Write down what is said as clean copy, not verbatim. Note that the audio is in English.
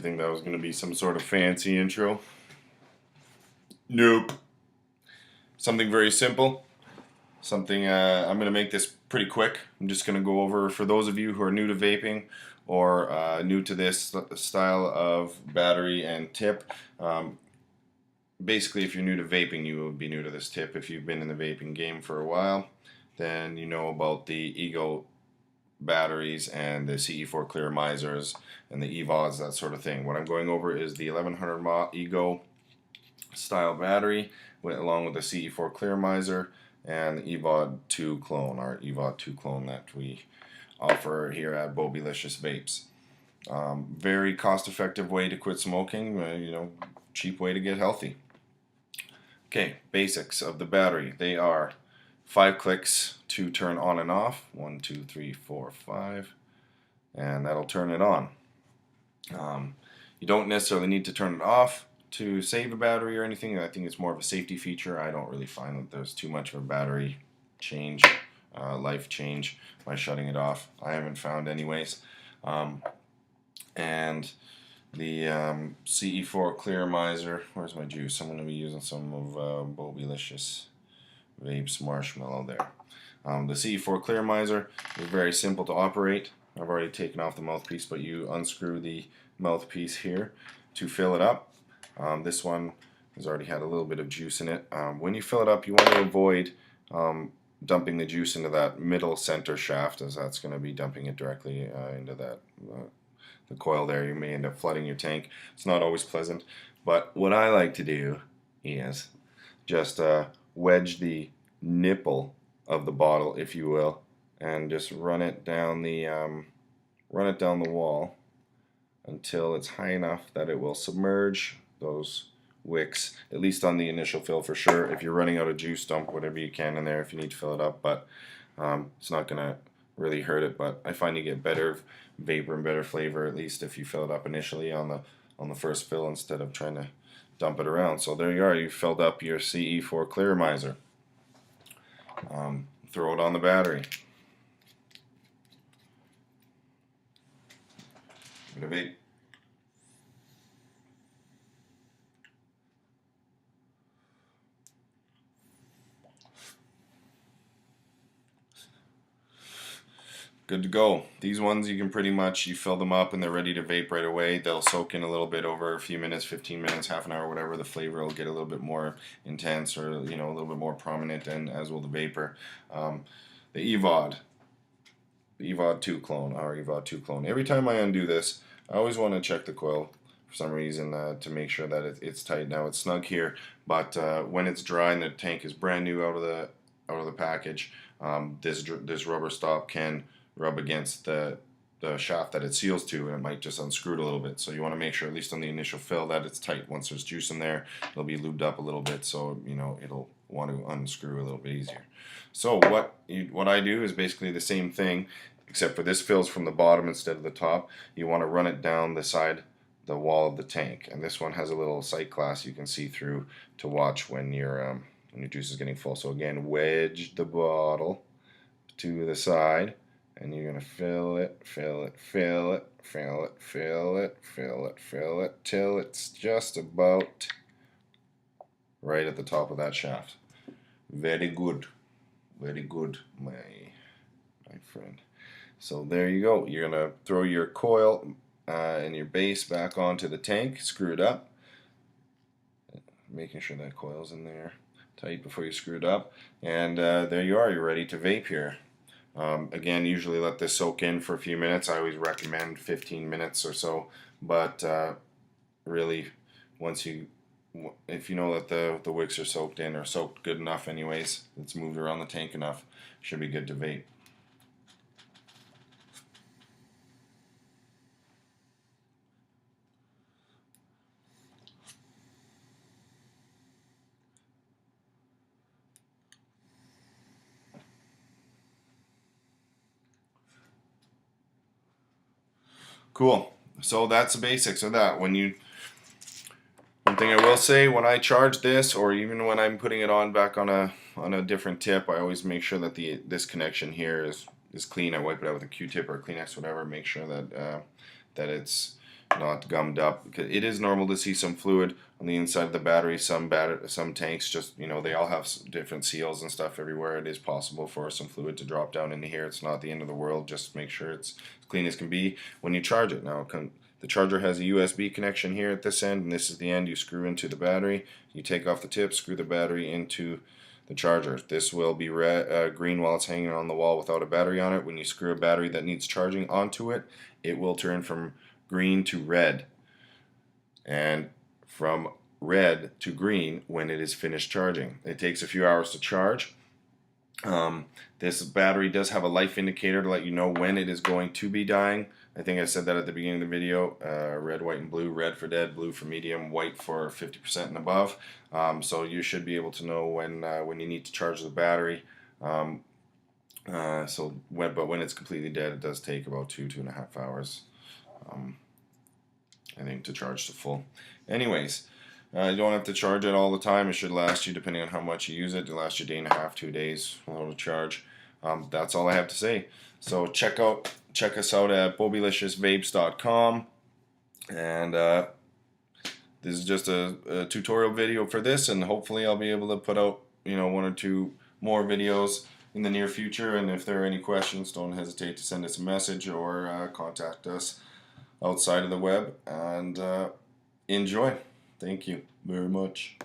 think that was going to be some sort of fancy intro. Nope. Something very simple. Something I'm going to make this pretty quick. I'm just going to go over, for those of you who are new to vaping or new to this style of battery and tip. Basically, if you're new to vaping, you would be new to this tip. If you've been in the vaping game for a while, then you know about the EVOD batteries and the CE4 Clearomizers and the EVODs, that sort of thing. What I'm going over is the 1100 mAh EVOD style battery along with the CE4 Clearomizer and the EVOD 2 clone, our EVOD 2 clone that we offer here at Bobilicious Vapes. Very cost-effective way to quit smoking, cheap way to get healthy. Okay, basics of the battery. They are 5 clicks to turn on and off. 1, 2, 3, 4, 5. And that'll turn it on. You don't necessarily need to turn it off to save a battery or anything. I think it's more of a safety feature. I don't really find that there's too much of a battery change, life change by shutting it off. I haven't found anyways. And the CE4 Clearomizer, where's my juice? I'm going to be using some of Bobilicious Vapes marshmallow there. The CE4 Clearomizer is very simple to operate. I've already taken off the mouthpiece, but you unscrew the mouthpiece here to fill it up. This one has already had a little bit of juice in it. When you fill it up, you want to avoid dumping the juice into that middle center shaft, as that's going to be dumping it directly into that the coil there. You may end up flooding your tank. It's not always pleasant, but what I like to do is just wedge the nipple of the bottle, if you will, and just run it down the wall until it's high enough that it will submerge those wicks, at least on the initial fill for sure. If you're running out of juice, dump whatever you can in there if you need to fill it up, but it's not gonna really hurt it. But I find you get better vapor and better flavor, at least if you fill it up initially on the first fill instead of trying to dump it around. So there you are, you filled up your CE4 Clearomizer. Throw it on the battery. Give it a vape. Good to go. These ones you can pretty much, you fill them up and they're ready to vape right away. They'll soak in a little bit over a few minutes, 15 minutes, half an hour, whatever. The flavor will get a little bit more intense or a little bit more prominent, and as will the vapor. The EVOD 2 clone, our EVOD 2 clone. Every time I undo this, I always want to check the coil for some reason to make sure that it's tight. Now it's snug here, but when it's dry and the tank is brand new out of the package, this rubber stop can rub against the shaft that it seals to, and it might just unscrew it a little bit. So you want to make sure, at least on the initial fill, that it's tight. Once there's juice in there, it'll be lubed up a little bit, so it'll want to unscrew a little bit easier. So what I do is basically the same thing, except for this fills from the bottom instead of the top. You want to run it down the wall of the tank, and this one has a little sight glass you can see through to watch when your juice is getting full. So again, wedge the bottle to the side, and you're going to fill it, fill it, fill it, fill it, fill it, fill it, fill it, till it's just about right at the top of that shaft. Very good, my friend. So there you go. You're going to throw your coil and your base back onto the tank, screw it up, making sure that coil's in there tight before you screw it up, and there you are. You're ready to vape here. Again, usually let this soak in for a few minutes. I always recommend 15 minutes or so, but really, if you know that the wicks are soaked in, or soaked good enough anyways, it's moved around the tank enough, should be good to vape. Cool. So that's the basics of that. One thing I will say, when I charge this, or even when I'm putting it on back on a different tip, I always make sure that this connection here is clean. I wipe it out with a Q-tip or a Kleenex, whatever. Make sure that it's not gummed up. It is normal to see some fluid on the inside of the battery. Some tanks just, you know, they all have different seals and stuff everywhere. It is possible for some fluid to drop down into here. It's not the end of the world. Just make sure it's as clean as can be when you charge it. Now, the charger has a USB connection here at this end, and this is the end you screw into the battery. You take off the tip, screw the battery into the charger. This will be green while it's hanging on the wall without a battery on it. When you screw a battery that needs charging onto it, it will turn from green to red, and from red to green when it is finished charging. It takes a few hours to charge. This battery does have a life indicator to let you know when it is going to be dying. I think I said that at the beginning of the video. Red, white, and blue. Red for dead, blue for medium, white for 50% and above. So you should be able to know when you need to charge the battery. But when it's completely dead, it does take about 2.5 hours, I think, to charge to full. Anyways, you don't have to charge it all the time. It should last you, depending on how much you use it, it'll last you a day and a half, 2 days while it'll charge. That's all I have to say. So check us out at bobiliciousvapes.com, and this is just a tutorial video for this, and hopefully I'll be able to put out, you know, 1 or 2 more videos in the near future. And if there are any questions, don't hesitate to send us a message or contact us outside of the web, and enjoy. Thank you very much.